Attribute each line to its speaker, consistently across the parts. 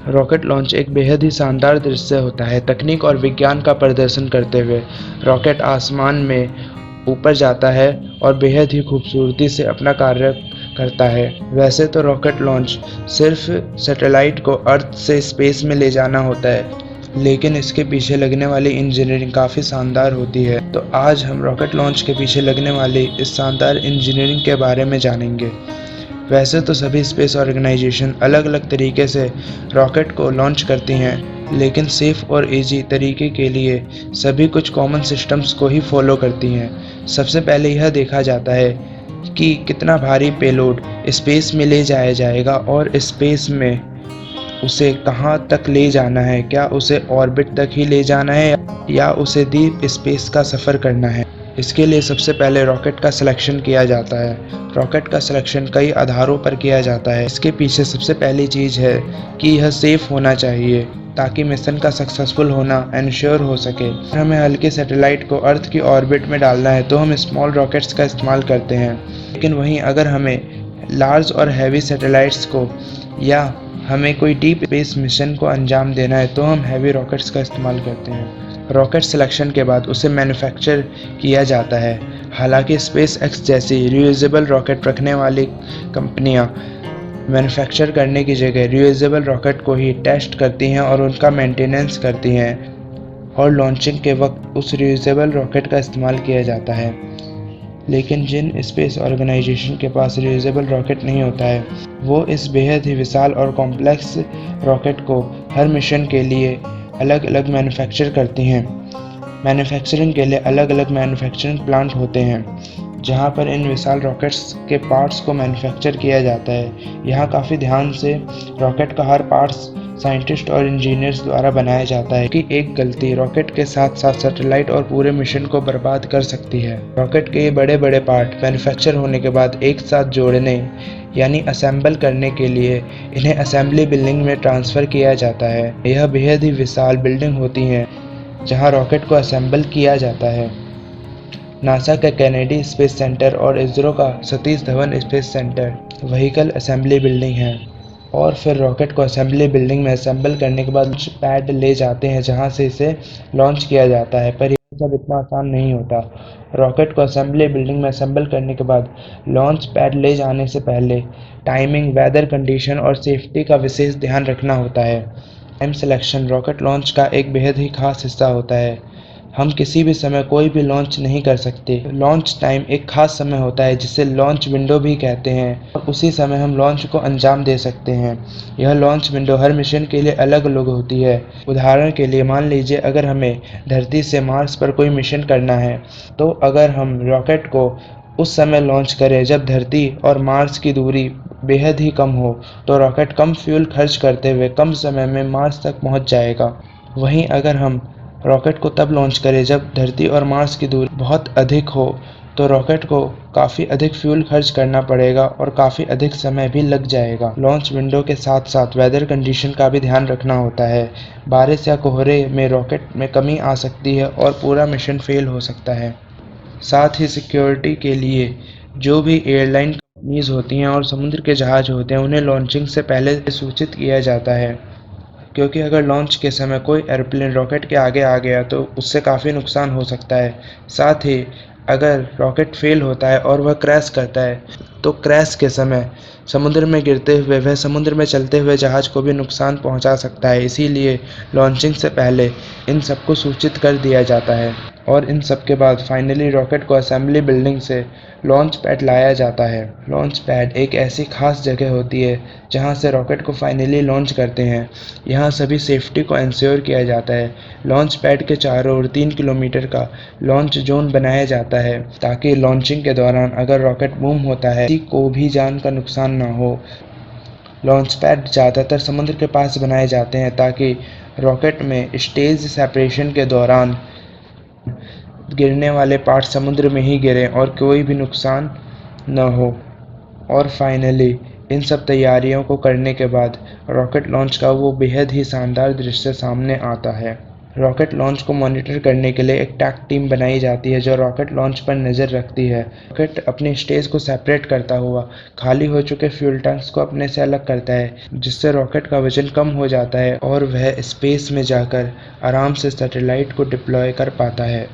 Speaker 1: Rocket launch एक बेहद ही शानदार दृश्य होता है। तकनीक और विज्ञान का प्रदर्शन करते हुए रॉकेट आसमान में ऊपर जाता है और बेहद ही खूबसूरती से अपना कार्य करता है। वैसे तो रॉकेट लॉन्च सिर्फ सैटेलाइट को अर्थ से स्पेस में ले जाना होता है, लेकिन इसके पीछे लगने वाली इंजीनियरिंग काफ़ी शानदार होती है। तो आज हम रॉकेट लॉन्च के पीछे लगने वाली इस शानदार इंजीनियरिंग के बारे में जानेंगे। वैसे तो सभी स्पेस ऑर्गेनाइजेशन अलग अलग तरीके से रॉकेट को लॉन्च करती हैं, लेकिन सेफ और इजी तरीके के लिए सभी कुछ कॉमन सिस्टम्स को ही फॉलो करती हैं। सबसे पहले यह देखा जाता है कि कितना भारी पेलोड स्पेस में ले जाया जाएगा और स्पेस में उसे कहाँ तक ले जाना है। क्या उसे ऑर्बिट तक ही ले जाना है या उसे डीप स्पेस का सफ़र करना है। इसके लिए सबसे पहले रॉकेट का सिलेक्शन किया जाता है। रॉकेट का सिलेक्शन कई आधारों पर किया जाता है। इसके पीछे सबसे पहली चीज़ है कि यह सेफ़ होना चाहिए ताकि मिशन का सक्सेसफुल होना एंश्योर हो सके। अगर हमें हल्के सैटेलाइट को अर्थ की ऑर्बिट में डालना है तो हम स्मॉल रॉकेट्स का इस्तेमाल करते हैं, लेकिन वहीं अगर हमें लार्ज और हैवी सैटेलाइट्स को या हमें कोई डीप स्पेस मिशन को अंजाम देना है तो हम हैवी रॉकेट्स का इस्तेमाल करते हैं। रॉकेट सिलेक्शन के बाद उसे मैन्युफैक्चर किया जाता है। हालांकि स्पेस एक्स जैसी रियूजेबल रॉकेट रखने वाली कंपनियां मैन्युफैक्चर करने की जगह रियूजेबल रॉकेट को ही टेस्ट करती हैं और उनका मेंटेनेंस करती हैं, और लॉन्चिंग के वक्त उस रियूजेबल रॉकेट का इस्तेमाल किया जाता है। लेकिन जिन स्पेस ऑर्गेनाइजेशन के पास रियूजेबल रॉकेट नहीं होता है, वो इस बेहद ही विशाल और कॉम्प्लेक्स रॉकेट को हर मिशन के लिए अलग अलग मैन्युफैक्चर करती हैं। मैन्युफैक्चरिंग के लिए अलग अलग मैन्युफैक्चरिंग प्लांट होते हैं जहां पर इन विशाल रॉकेट्स के पार्ट्स को मैन्युफैक्चर किया जाता है। यहाँ काफ़ी ध्यान से रॉकेट का हर पार्ट्स साइंटिस्ट और इंजीनियर्स द्वारा बनाया जाता है कि एक गलती रॉकेट के साथ साथ सैटेलाइट और पूरे मिशन को बर्बाद कर सकती है। रॉकेट के ये बड़े बड़े पार्ट मैन्युफैक्चर होने के बाद एक साथ जोड़ने यानी असेंबल करने के लिए इन्हें असेंबली बिल्डिंग में ट्रांसफ़र किया जाता है। यह बेहद ही विशाल बिल्डिंग होती हैं जहां रॉकेट को असेंबल किया जाता है। नासा का केनेडी स्पेस सेंटर और इसरो का Satish Dhawan space centre vehicle assembly building है। और फिर रॉकेट को असेंबली बिल्डिंग में असेंबल करने के बाद लॉन्च पैड ले जाते हैं जहां से इसे लॉन्च किया जाता है। पर यह सब इतना आसान नहीं होता। रॉकेट को असेंबली बिल्डिंग में असेंबल करने के बाद लॉन्च पैड ले जाने से पहले टाइमिंग, वेदर कंडीशन और सेफ्टी का विशेष ध्यान रखना होता है। टाइम सिलेक्शन रॉकेट लॉन्च का एक बेहद ही खास हिस्सा होता है। हम किसी भी समय कोई भी लॉन्च नहीं कर सकते। लॉन्च टाइम एक खास समय होता है जिसे लॉन्च विंडो भी कहते हैं, और उसी समय हम लॉन्च को अंजाम दे सकते हैं। यह लॉन्च विंडो हर मिशन के लिए अलग अलग होती है। उदाहरण के लिए मान लीजिए अगर हमें धरती से मार्स पर कोई मिशन करना है, तो अगर हम रॉकेट को उस समय लॉन्च करें जब धरती और मार्स की दूरी बेहद ही कम हो, तो रॉकेट कम फ्यूल खर्च करते हुए कम समय में मार्स तक पहुंच जाएगा। वहीं अगर हम रॉकेट को तब लॉन्च करें जब धरती और मार्स की दूरी बहुत अधिक हो, तो रॉकेट को काफ़ी अधिक फ्यूल खर्च करना पड़ेगा और काफ़ी अधिक समय भी लग जाएगा। लॉन्च विंडो के साथ साथ वेदर कंडीशन का भी ध्यान रखना होता है। बारिश या कोहरे में रॉकेट में कमी आ सकती है और पूरा मिशन फेल हो सकता है। साथ ही सिक्योरिटी के लिए जो भी एयरलाइन कंपनीज होती हैं और समुद्र के जहाज होते हैं, उन्हें लॉन्चिंग से पहले सूचित किया जाता है, क्योंकि अगर लॉन्च के समय कोई एरोप्लेन रॉकेट के आगे आ गया तो उससे काफ़ी नुकसान हो सकता है। साथ ही अगर रॉकेट फेल होता है और वह क्रैश करता है, तो क्रैश के समय समुद्र में गिरते हुए वह समुद्र में चलते हुए जहाज को भी नुकसान पहुंचा सकता है। इसीलिए लॉन्चिंग से पहले इन सबको सूचित कर दिया जाता है, और इन सब के बाद फाइनली रॉकेट को असेंबली बिल्डिंग से लॉन्च पैड लाया जाता है। लॉन्च पैड एक ऐसी खास जगह होती है जहां से रॉकेट को फाइनली लॉन्च करते हैं। यहाँ सभी सेफ्टी को इंश्योर किया जाता है। लॉन्च पैड के चारों ओर 3 किलोमीटर का लॉन्च जोन बनाया जाता है ताकि लॉन्चिंग के दौरान अगर रॉकेट बूम होता है, किसी को भी जान का नुकसान ना हो। लॉन्च पैड ज़्यादातर समुद्र के पास बनाए जाते हैं ताकि रॉकेट में स्टेज सेपरेशन के दौरान गिरने वाले पार्ट समुद्र में ही गिरें और कोई भी नुकसान न हो। और फाइनली इन सब तैयारियों को करने के बाद रॉकेट लॉन्च का वो बेहद ही शानदार दृश्य सामने आता है। रॉकेट लॉन्च को मॉनिटर करने के लिए एक टैक टीम बनाई जाती है जो रॉकेट लॉन्च पर नज़र रखती है। रॉकेट अपने स्टेज को सेपरेट करता हुआ खाली हो चुके फ्यूल टैंक्स को अपने से अलग करता है, जिससे रॉकेट का वजन कम हो जाता है और वह स्पेस में जाकर आराम से सैटेलाइट को डिप्लॉय कर पाता है।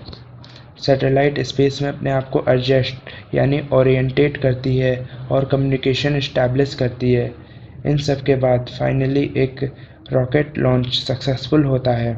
Speaker 1: सैटेलाइट स्पेस में अपने आप को एडजस्ट यानी ओरिएंटेट करती है और कम्युनिकेशन इस्टेब्लिश करती है। इन सब के बाद फाइनली एक रॉकेट लॉन्च सक्सेसफुल होता है।